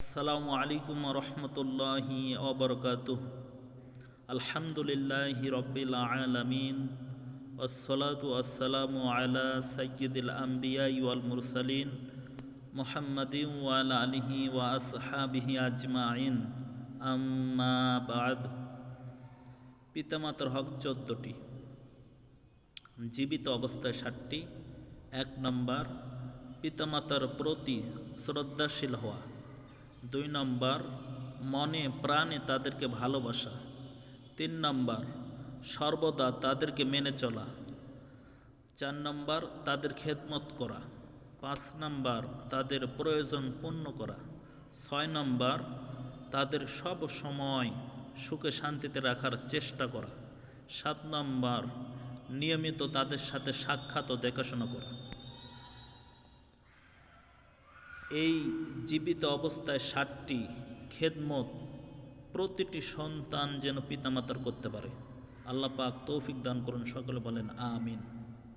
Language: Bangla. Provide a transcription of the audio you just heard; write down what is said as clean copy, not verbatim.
আসসালামু আলাইকুম রহমতুল্লাহি ওবরকাতুহ। আলহামদুলিল্লাহি রব্বিল আলামিন ওয়াসসালাতু ওয়াসসালামু আলা সাইয়্যিদিল আমবিয়া ওয়াল মুরসালিন মুহাম্মাদিন ওয়া আলা আলিহি ওয়া আসহাবিহি আজমাইন, আম্মা বাদ। পিতামাতার হক 14টি, জীবিত অবস্থায় 7টি। 1 নম্বর, পিতামাতার প্রতি শ্রদ্ধাশীল হওয়া। 2 নম্বর, মনে প্রাণে তাদেরকে ভালোবাসা। 3 নম্বর, সর্বদা তাদেরকে মেনে চলা। 4 নম্বর, তাদের খেদমত করা। 5 নম্বর, তাদের প্রয়োজন পূর্ণ করা। 6 নম্বর, তাদের সব সময় সুখে শান্তিতে রাখার চেষ্টা করা। 7 নম্বর, নিয়মিত তাদের সাথে সাক্ষাৎ ও দেখাশোনা করা। এই জীবিত অবস্থায় 7টি খেদমত প্রতিটি সন্তান যেন পিতামাতার করতে পারে। আল্লাহ পাক তৌফিক দান করুন, সকলে বলেন আমিন।